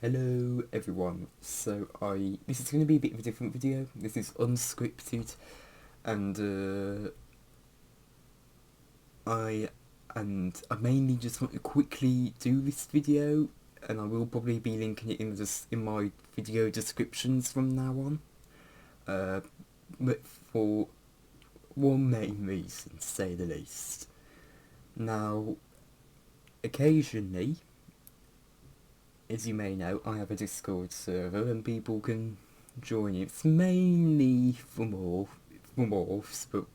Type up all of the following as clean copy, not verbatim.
Hello everyone. This is going to be a bit of a different video. This is unscripted, and I mainly just want to quickly do this video, and I will probably be linking it in my video descriptions from now on. But for one main reason, to say the least. Now, occasionally, as you may know, I have a Discord server and people can join it. It's mainly for morphs, but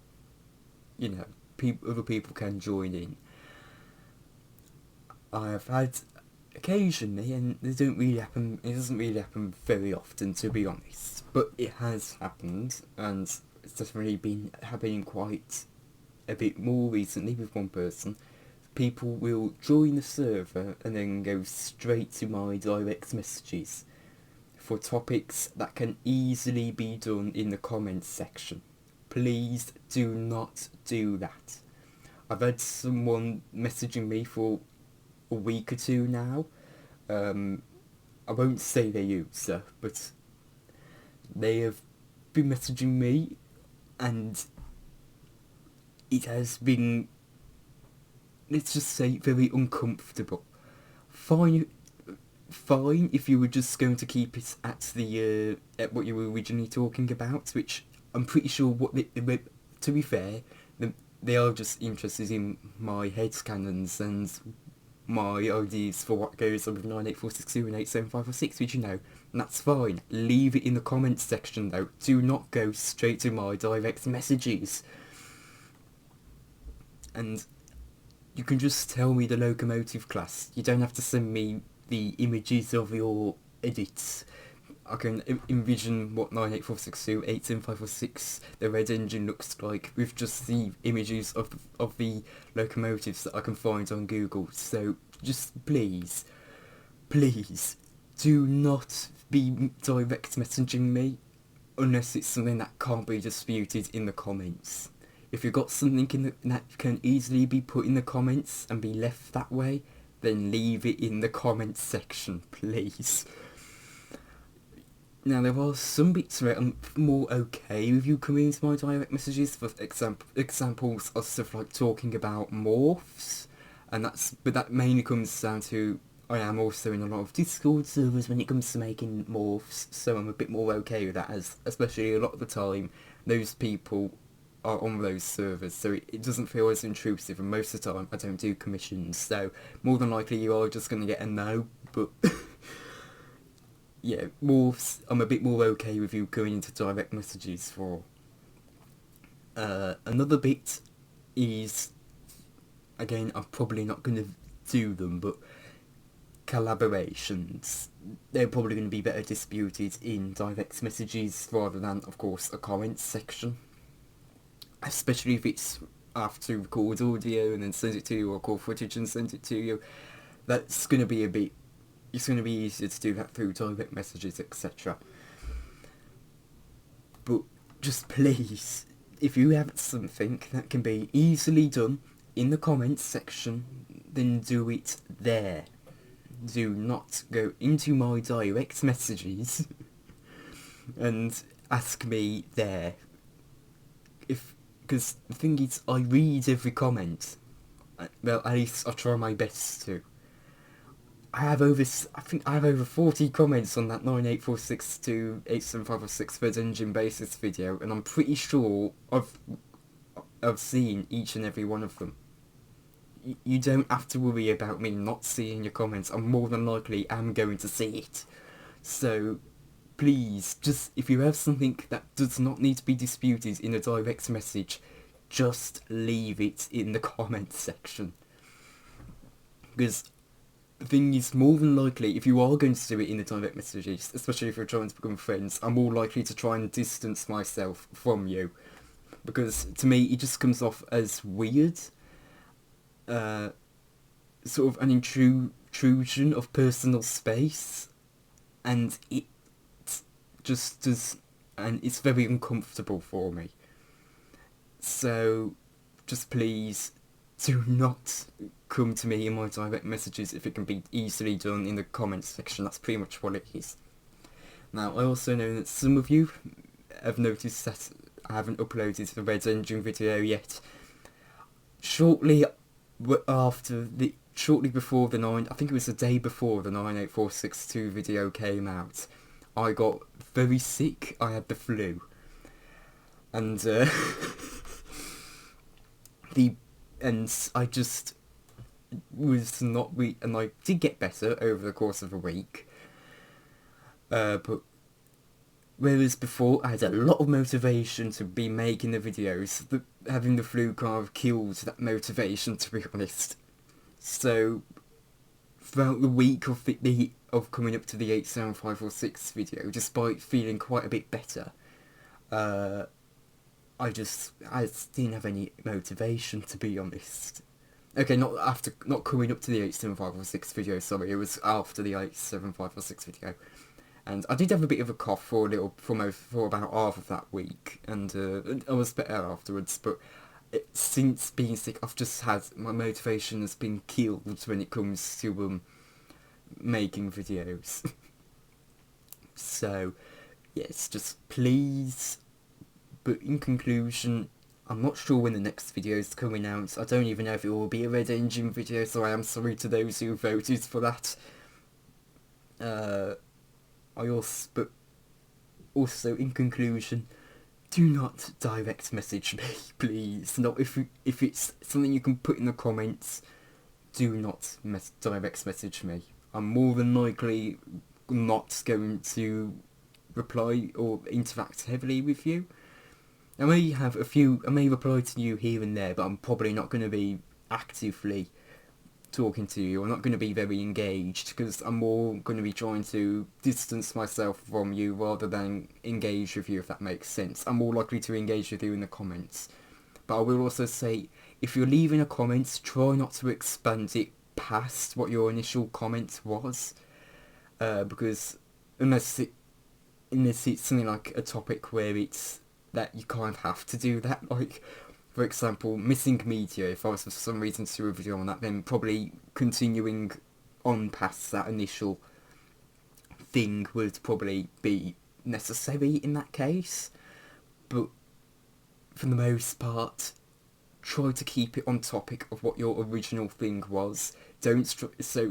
you know, other people can join in. I have had occasionally, and it doesn't really happen very often, to be honest, but it has happened, and it's definitely been happening quite a bit more recently with one person. People will join the server and then go straight to my direct messages for topics that can easily be done in the comments section. Please do not do that. I've had someone messaging me for a week or two now. I won't say their user, but they have been messaging me, and it has been, let's just say, very uncomfortable. Fine if you were just going to keep it at what you were originally talking about, which I'm pretty sure to be fair, they are just interested in my headcanons and my ideas for what goes on with 98462 and 87546, which and that's fine. Leave it in the comments section though. Do not go straight to my direct messages. And you can just tell me the locomotive class. You don't have to send me the images of your edits. I can envision what 98462, 87546, the red engine looks like with just the images of the locomotives that I can find on Google. So just please do not be direct messaging me unless it's something that can't be disputed in the comments. If you've got something that can easily be put in the comments and be left that way, then leave it in the comments section, please. Now, there are some bits where I'm more okay with you coming into my direct messages. For examples are stuff like talking about morphs, but that mainly comes down to I am also in a lot of Discord servers when it comes to making morphs, so I'm a bit more okay with that, as especially a lot of the time those people are on those servers, so it doesn't feel as intrusive, and most of the time I don't do commissions, so more than likely you are just going to get a no, but yeah, morphs, I'm a bit more okay with you going into direct messages for. Another bit is, again, I'm probably not going to do them, but collaborations, they're probably going to be better disputed in direct messages rather than, of course, a comments section. Especially if it's after to record audio and then send it to you, or call footage and send it to you. That's going to be it's going to be easier to do that through direct messages, etc. But just please, if you have something that can be easily done in the comments section, then do it there. Do not go into my direct messages and ask me there. Because the thing is, I read every comment. Well, at least I try my best to. I think I have over 40 comments on that 98462 to 87546 third engine basis video, and I'm pretty sure I've seen each and every one of them. You don't have to worry about me not seeing your comments. I'm more than likely am going to see it. So please, just if you have something that does not need to be disputed in a direct message, just leave it in the comments section. Because the thing is, more than likely, if you are going to do it in the direct messages, especially if you're trying to become friends, I'm more likely to try and distance myself from you. Because to me, it just comes off as weird. Sort of an intrusion of personal space. And it just does, and it's very uncomfortable for me. So just please do not come to me in my direct messages if it can be easily done in the comments section. That's pretty much what it is. Now, I also know that some of you have noticed that I haven't uploaded the Red Engine video yet. Shortly before the I think it was the day before the 98462 video came out, I got very sick. I had the flu. And, I just was not and I did get better over the course of a week. But whereas before I had a lot of motivation to be making the videos, having the flu kind of killed that motivation, to be honest. So throughout the week of coming up to the 87546 video, despite feeling quite a bit better, I just didn't have any motivation, to be honest. Okay, not coming up to the 87546 video, sorry, it was after the 87546 video. And I did have a bit of a cough for about half of that week, and I was better afterwards, but since being sick, I've just had, my motivation has been killed when it comes to making videos. So, yes, just please, but in conclusion, I'm not sure when the next video is coming out. I don't even know if it will be a Red Engine video, so I am sorry to those who voted for that. But also, in conclusion, do not direct message me, please. Not if it's something you can put in the comments. Do not direct message me. I'm more than likely not going to reply or interact heavily with you. I may reply to you here and there, but I'm probably not going to be actively talking to you. I'm not going to be very engaged, because I'm more going to be trying to distance myself from you rather than engage with you, if that makes sense. I'm more likely to engage with you in the comments. But I will also say, if you're leaving a comment, try not to expand it past what your initial comment was, because unless it's something like a topic where it's that you kind of have to do that, like, for example, missing media, if I was for some reason to do a video on that, then probably continuing on past that initial thing would probably be necessary in that case. But for the most part, try to keep it on topic of what your original thing was. So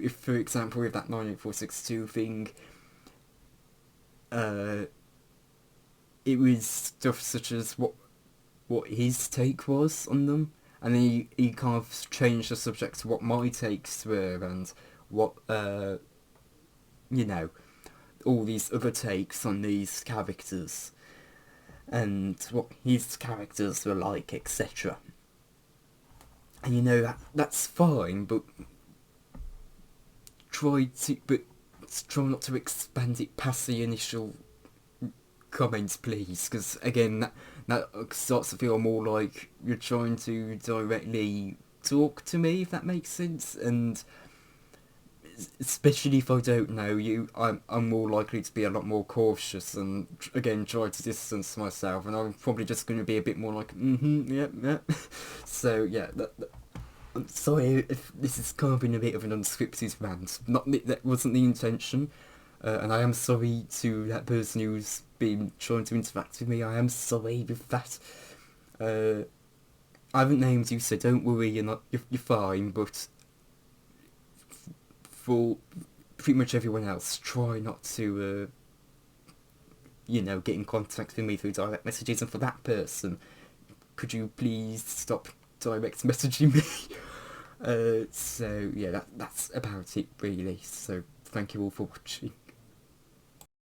if, for example, with that 98462 thing, it was stuff such as what his take was on them, and then he kind of changed the subject to what my takes were, and what, all these other takes on these characters, and what his characters were like, etc. And that's fine, but try not to expand it past the initial comments, please, because again, that starts to feel more like you're trying to directly talk to me, if that makes sense. And especially if I don't know you, I'm more likely to be a lot more cautious and again try to distance myself, and I'm probably just going to be a bit more like yeah. So yeah, I'm sorry if this has kind of been a bit of an unscripted rant. That wasn't the intention. And I am sorry to that person who's been trying to interact with me. I am sorry with that. I haven't named you, so don't worry. You're fine. But for pretty much everyone else, try not to get in contact with me through direct messages. And for that person, could you please stop direct messaging me? So yeah, that's about it really. So thank you all for watching.